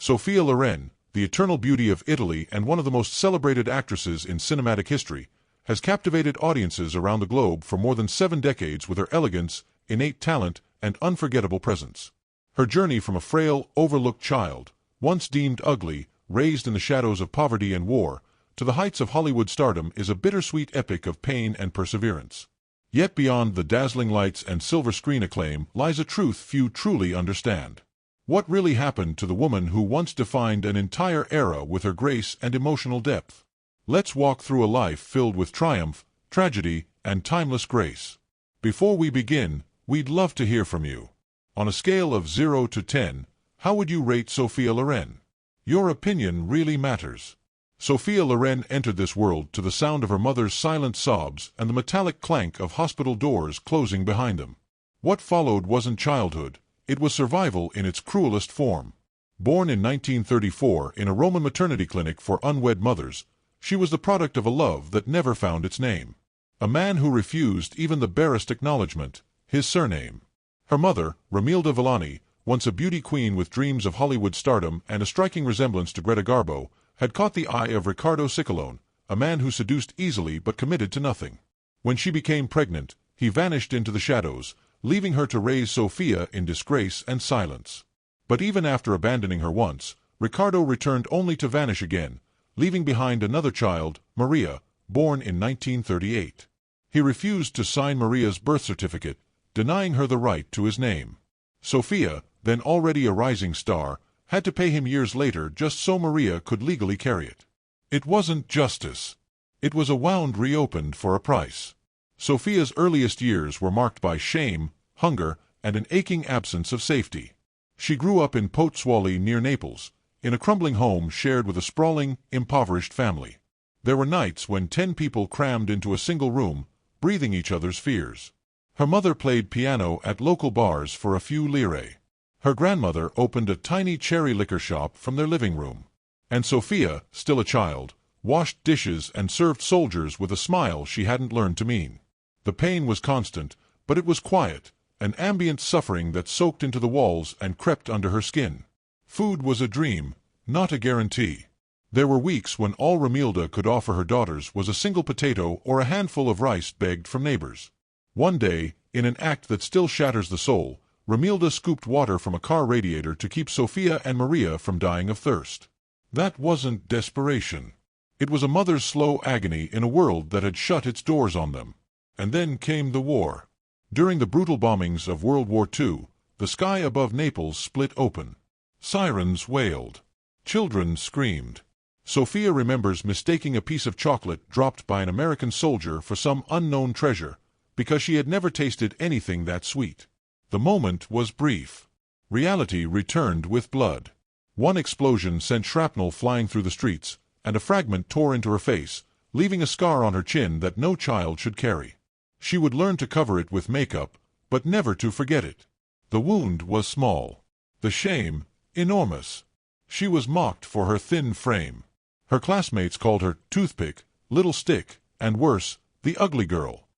Sophia Loren, the eternal beauty of Italy and one of the most celebrated actresses in cinematic history, has captivated audiences around the globe for more than 7 decades with her elegance, innate talent, and unforgettable presence. Her journey from a frail, overlooked child, once deemed ugly, raised in the shadows of poverty and war, to the heights of Hollywood stardom is a bittersweet epic of pain and perseverance. Yet beyond the dazzling lights and silver screen acclaim lies a truth few truly understand. What really happened to the woman who once defined an entire era with her grace and emotional depth? Let's walk through a life filled with triumph, tragedy, and timeless grace. Before we begin, we'd love to hear from you. On a scale of 0 to 10, how would you rate Sophia Loren? Your opinion really matters. Sophia Loren entered this world to the sound of her mother's silent sobs and the metallic clank of hospital doors closing behind them. What followed wasn't childhood, it was survival in its cruelest form. Born in 1934 in a Roman maternity clinic for unwed mothers, she was the product of a love that never found its name. A man who refused even the barest acknowledgement, his surname. Her mother, Romilda Villani, once a beauty queen with dreams of Hollywood stardom and a striking resemblance to Greta Garbo, had caught the eye of Riccardo Ciccolone, a man who seduced easily but committed to nothing. When she became pregnant, he vanished into the shadows, leaving her to raise Sophia in disgrace and silence. But even after abandoning her once, Riccardo returned only to vanish again, leaving behind another child, Maria, born in 1938. He refused to sign Maria's birth certificate, denying her the right to his name. Sophia, then already a rising star, had to pay him years later just so Maria could legally carry it. It wasn't justice. It was a wound reopened for a price. Sophia's earliest years were marked by shame, hunger, and an aching absence of safety. She grew up in Pozzuoli near Naples, in a crumbling home shared with a sprawling, impoverished family. There were nights when 10 people crammed into a single room, breathing each other's fears. Her mother played piano at local bars for a few lire. Her grandmother opened a tiny cherry liquor shop from their living room. And Sophia, still a child, washed dishes and served soldiers with a smile she hadn't learned to mean. The pain was constant, but it was quiet, an ambient suffering that soaked into the walls and crept under her skin. Food was a dream, not a guarantee. There were weeks when all Romilda could offer her daughters was a single potato or a handful of rice begged from neighbors. One day, in an act that still shatters the soul, Romilda scooped water from a car radiator to keep Sophia and Maria from dying of thirst. That wasn't desperation. It was a mother's slow agony in a world that had shut its doors on them. And then came the war. During the brutal bombings of World War II, the sky above Naples split open. Sirens wailed. Children screamed. Sophia remembers mistaking a piece of chocolate dropped by an American soldier for some unknown treasure, because she had never tasted anything that sweet. The moment was brief. Reality returned with blood. One explosion sent shrapnel flying through the streets, and a fragment tore into her face, leaving a scar on her chin that no child should carry. She would learn to cover it with makeup, but never to forget it. The wound was small. The shame, enormous. She was mocked for her thin frame. Her classmates called her toothpick, little stick, and worse, the ugly girl.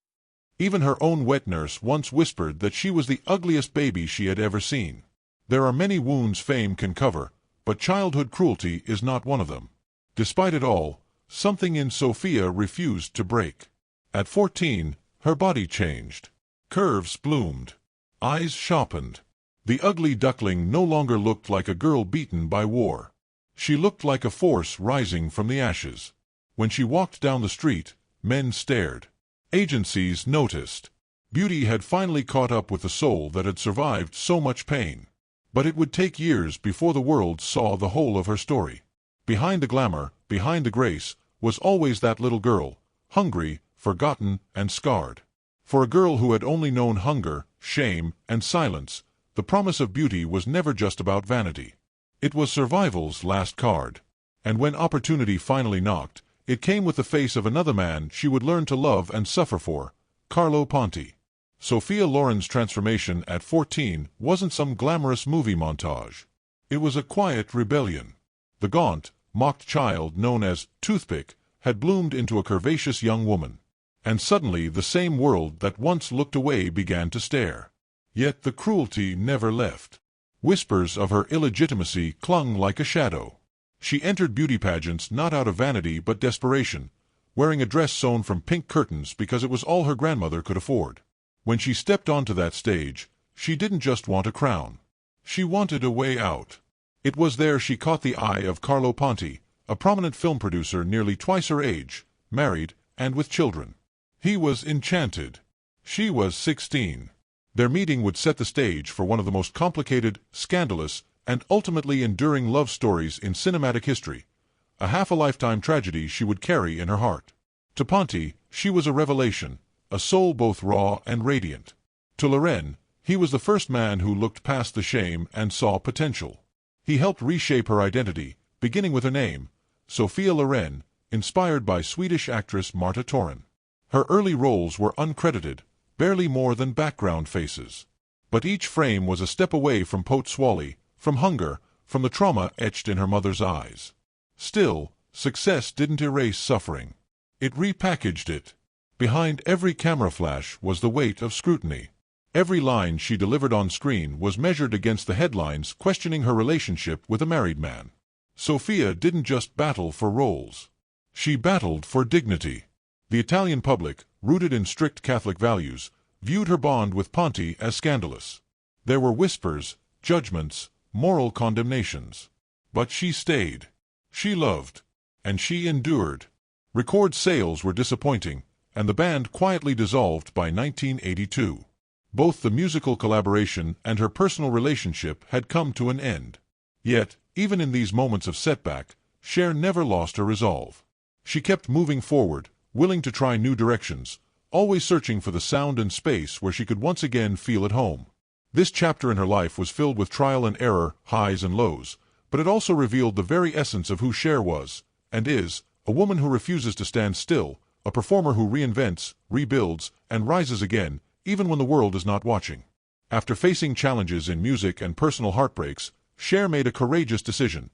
Even her own wet nurse once whispered that she was the ugliest baby she had ever seen. There are many wounds fame can cover, but childhood cruelty is not one of them. Despite it all, something in Sophia refused to break. At 14, her body changed. Curves bloomed. Eyes sharpened. The ugly duckling no longer looked like a girl beaten by war. She looked like a force rising from the ashes. When she walked down the street, men stared. Agencies noticed. Beauty had finally caught up with the soul that had survived so much pain. But it would take years before the world saw the whole of her story. Behind the glamour, behind the grace, was always that little girl, hungry, forgotten, and scarred. For a girl who had only known hunger, shame, and silence, the promise of beauty was never just about vanity. It was survival's last card. And when opportunity finally knocked, it came with the face of another man she would learn to love and suffer for, Carlo Ponti. Sophia Loren's transformation at 14 wasn't some glamorous movie montage. It was a quiet rebellion. The gaunt, mocked child known as Toothpick had bloomed into a curvaceous young woman. And suddenly the same world that once looked away began to stare. Yet the cruelty never left. Whispers of her illegitimacy clung like a shadow. She entered beauty pageants not out of vanity but desperation, wearing a dress sewn from pink curtains because it was all her grandmother could afford. When she stepped onto that stage, she didn't just want a crown. She wanted a way out. It was there she caught the eye of Carlo Ponti, a prominent film producer nearly twice her age, married, and with children. He was enchanted. She was 16. Their meeting would set the stage for one of the most complicated, scandalous, and ultimately enduring love stories in cinematic history, a half-a-lifetime tragedy she would carry in her heart. To Ponti, she was a revelation, a soul both raw and radiant. To Loren, he was the first man who looked past the shame and saw potential. He helped reshape her identity, beginning with her name, Sophia Loren, inspired by Swedish actress Marta Torén. Her early roles were uncredited, barely more than background faces. But each frame was a step away from Pot Swally, from hunger, from the trauma etched in her mother's eyes. Still, success didn't erase suffering. It repackaged it. Behind every camera flash was the weight of scrutiny. Every line she delivered on screen was measured against the headlines questioning her relationship with a married man. Sophia didn't just battle for roles. She battled for dignity. The Italian public, rooted in strict Catholic values, viewed her bond with Ponti as scandalous. There were whispers, judgments, moral condemnations. But she stayed. She loved. And she endured. Record sales were disappointing, and the band quietly dissolved by 1982. Both the musical collaboration and her personal relationship had come to an end. Yet, even in these moments of setback, Cher never lost her resolve. She kept moving forward, willing to try new directions, always searching for the sound and space where she could once again feel at home. This chapter in her life was filled with trial and error, highs and lows, but it also revealed the very essence of who Cher was, and is, a woman who refuses to stand still, a performer who reinvents, rebuilds, and rises again, even when the world is not watching. After facing challenges in music and personal heartbreaks, Cher made a courageous decision.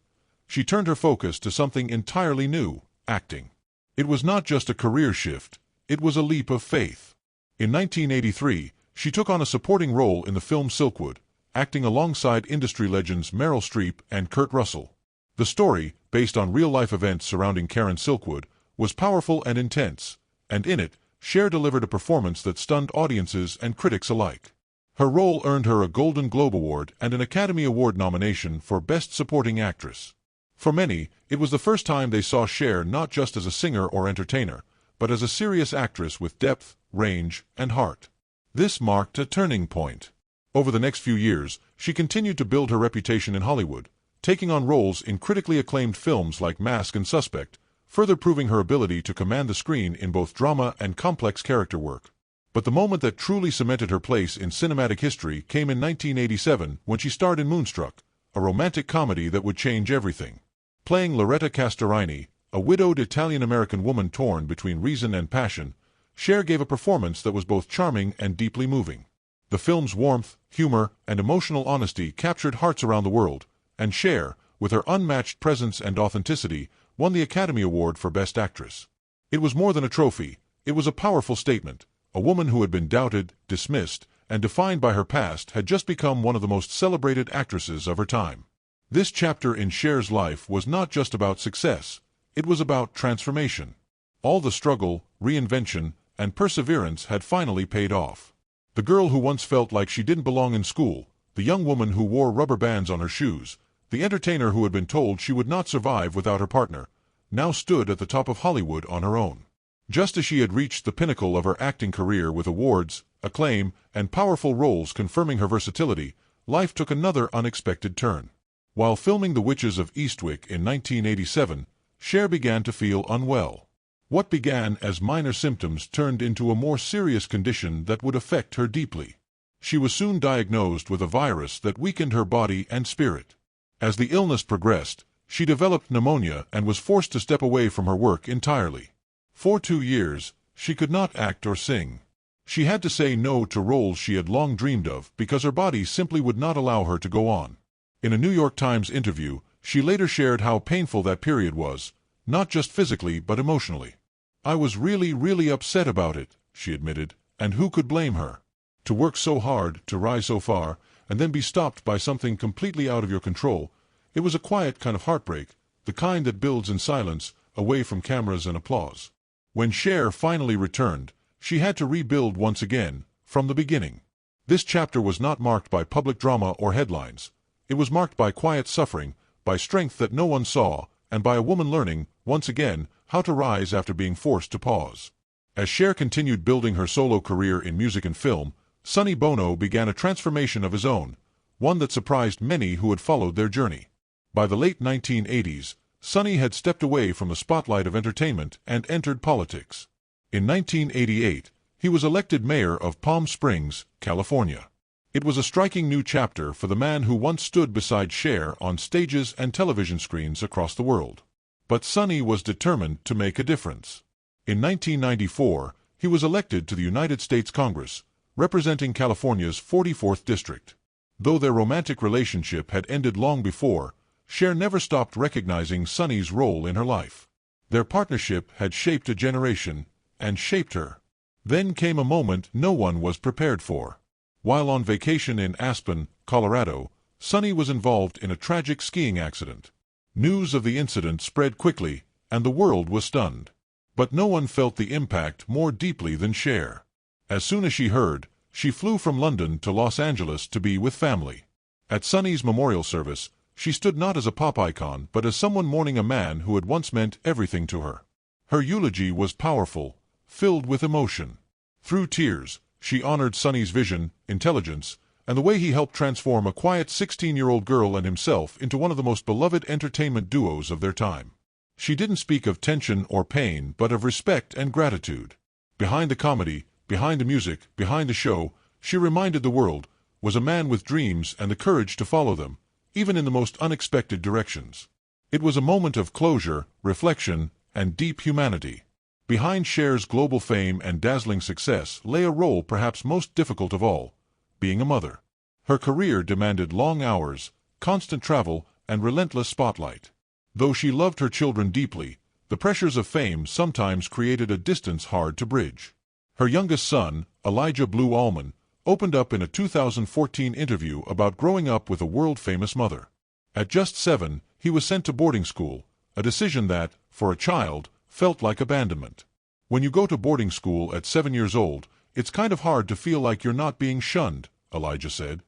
She turned her focus to something entirely new, acting. It was not just a career shift, it was a leap of faith. In 1983, she took on a supporting role in the film Silkwood, acting alongside industry legends Meryl Streep and Kurt Russell. The story, based on real-life events surrounding Karen Silkwood, was powerful and intense, and in it, Cher delivered a performance that stunned audiences and critics alike. Her role earned her a Golden Globe Award and an Academy Award nomination for Best Supporting Actress. For many, it was the first time they saw Cher not just as a singer or entertainer, but as a serious actress with depth, range, and heart. This marked a turning point. Over the next few years, she continued to build her reputation in Hollywood, taking on roles in critically acclaimed films like Mask and Suspect, further proving her ability to command the screen in both drama and complex character work. But the moment that truly cemented her place in cinematic history came in 1987 when she starred in Moonstruck, a romantic comedy that would change everything. Playing Loretta Castorini, a widowed Italian-American woman torn between reason and passion, Cher gave a performance that was both charming and deeply moving. The film's warmth, humor, and emotional honesty captured hearts around the world, and Cher, with her unmatched presence and authenticity, won the Academy Award for Best Actress. It was more than a trophy, it was a powerful statement. A woman who had been doubted, dismissed, and defined by her past had just become one of the most celebrated actresses of her time. This chapter in Cher's life was not just about success, it was about transformation. All the struggle, reinvention, and perseverance had finally paid off. The girl who once felt like she didn't belong in school, the young woman who wore rubber bands on her shoes, the entertainer who had been told she would not survive without her partner, now stood at the top of Hollywood on her own. Just as she had reached the pinnacle of her acting career with awards, acclaim, and powerful roles confirming her versatility, life took another unexpected turn. While filming The Witches of Eastwick in 1987, Cher began to feel unwell. What began as minor symptoms turned into a more serious condition that would affect her deeply. She was soon diagnosed with a virus that weakened her body and spirit. As the illness progressed, she developed pneumonia and was forced to step away from her work entirely. For 2 years, she could not act or sing. She had to say no to roles she had long dreamed of because her body simply would not allow her to go on. In a New York Times interview, she later shared how painful that period was, not just physically but emotionally. "I was really upset about it," she admitted, and who could blame her? To work so hard, to rise so far, and then be stopped by something completely out of your control. It was a quiet kind of heartbreak, the kind that builds in silence, away from cameras and applause. When Cher finally returned, she had to rebuild once again, from the beginning. This chapter was not marked by public drama or headlines. It was marked by quiet suffering, by strength that no one saw, and by a woman learning, once again, how to rise after being forced to pause. As Cher continued building her solo career in music and film, Sonny Bono began a transformation of his own, one that surprised many who had followed their journey. By the late 1980s, Sonny had stepped away from the spotlight of entertainment and entered politics. In 1988, he was elected mayor of Palm Springs, California. It was a striking new chapter for the man who once stood beside Cher on stages and television screens across the world. But Sonny was determined to make a difference. In 1994, he was elected to the United States Congress, representing California's 44th district. Though their romantic relationship had ended long before, Cher never stopped recognizing Sonny's role in her life. Their partnership had shaped a generation, and shaped her. Then came a moment no one was prepared for. While on vacation in Aspen, Colorado, Sonny was involved in a tragic skiing accident. News of the incident spread quickly, and the world was stunned. But no one felt the impact more deeply than Cher. As soon as she heard, she flew from London to Los Angeles to be with family. At Sonny's memorial service, she stood not as a pop icon but as someone mourning a man who had once meant everything to her. Her eulogy was powerful, filled with emotion. Through tears, she honored Sonny's vision, intelligence, and the way he helped transform a quiet 16-year-old girl and himself into one of the most beloved entertainment duos of their time. She didn't speak of tension or pain but of respect and gratitude. Behind the comedy, behind the music, behind the show, she reminded the world, was a man with dreams and the courage to follow them, even in the most unexpected directions. It was a moment of closure, reflection, and deep humanity. Behind Cher's global fame and dazzling success lay a role perhaps most difficult of all, being a mother. Her career demanded long hours, constant travel, and relentless spotlight. Though she loved her children deeply, the pressures of fame sometimes created a distance hard to bridge. Her youngest son, Elijah Blue Allman, opened up in a 2014 interview about growing up with a world-famous mother. At just 7, he was sent to boarding school, a decision that, for a child, felt like abandonment. When you go to boarding school at 7 years old, it's kind of hard to feel like you're not being shunned, Elijah said,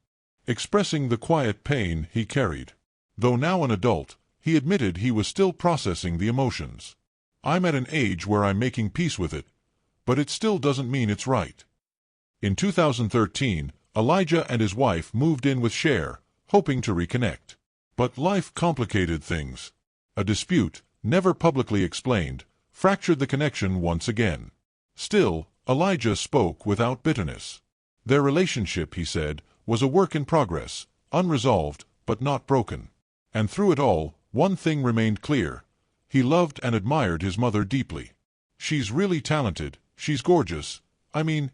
expressing the quiet pain he carried. Though now an adult, he admitted he was still processing the emotions. I'm at an age where I'm making peace with it, but it still doesn't mean it's right. In 2013, Elijah and his wife moved in with Cher, hoping to reconnect. But life complicated things. A dispute, never publicly explained, fractured the connection once again. Still, Elijah spoke without bitterness. Their relationship, he said, was a work in progress, unresolved, but not broken. And through it all, one thing remained clear. He loved and admired his mother deeply. She's really talented, she's gorgeous.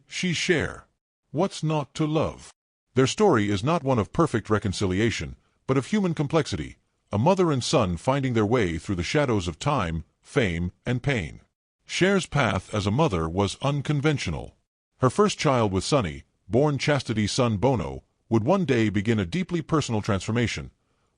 She's Cher. What's not to love? Their story is not one of perfect reconciliation, but of human complexity, a mother and son finding their way through the shadows of time, fame, and pain. Cher's path as a mother was unconventional. Her first child with Sonny, born Chastity's son Bono, would one day begin a deeply personal transformation,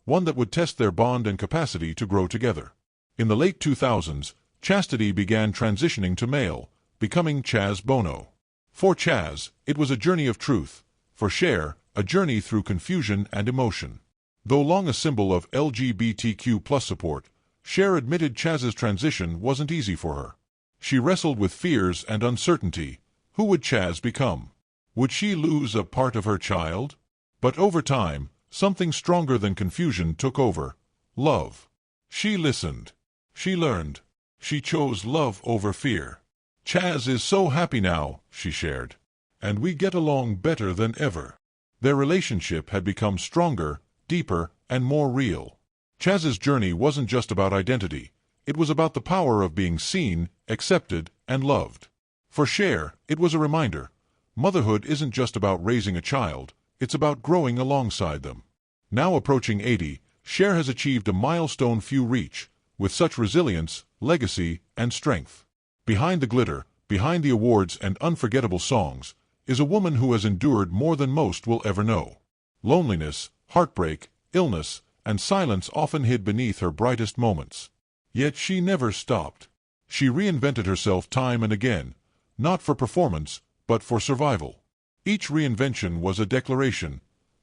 one that would test their bond and capacity to grow together. In the late 2000s, Chastity began transitioning to male, becoming Chaz Bono. For Chaz, it was a journey of truth. For Cher, a journey through confusion and emotion. Though long a symbol of LGBTQ+ support, Cher admitted Chaz's transition wasn't easy for her. She wrestled with fears and uncertainty. Who would Chaz become? Would she lose a part of her child? But over time, something stronger than confusion took over. Love. She listened. She learned. She chose love over fear. Chaz is so happy now, she shared. And we get along better than ever. Their relationship had become stronger, deeper, and more real. Chaz's journey wasn't just about identity. It was about the power of being seen, accepted, and loved. For Cher, it was a reminder. Motherhood isn't just about raising a child, it's about growing alongside them. Now approaching 80, Cher has achieved a milestone few reach, with such resilience, legacy, and strength. Behind the glitter, behind the awards and unforgettable songs, is a woman who has endured more than most will ever know. Loneliness, heartbreak, illness, and silence often hid beneath her brightest moments. Yet she never stopped. She reinvented herself time and again, not for performance, but for survival. Each reinvention was a declaration,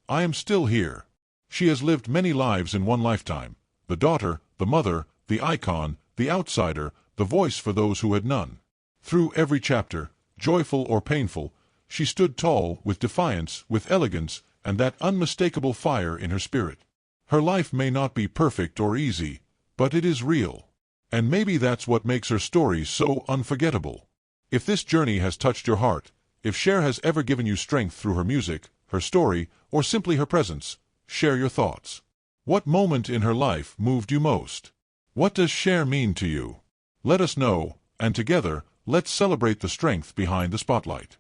"I am still here." She has lived many lives in one lifetime: the daughter, the mother, the icon, the outsider, the voice for those who had none. Through every chapter, joyful or painful, she stood tall, with defiance, with elegance, and that unmistakable fire in her spirit. Her life may not be perfect or easy, but it is real. And maybe that's what makes her story so unforgettable. If this journey has touched your heart, if Cher has ever given you strength through her music, her story, or simply her presence, share your thoughts. What moment in her life moved you most? What does Cher mean to you? Let us know, and together, let's celebrate the strength behind the spotlight.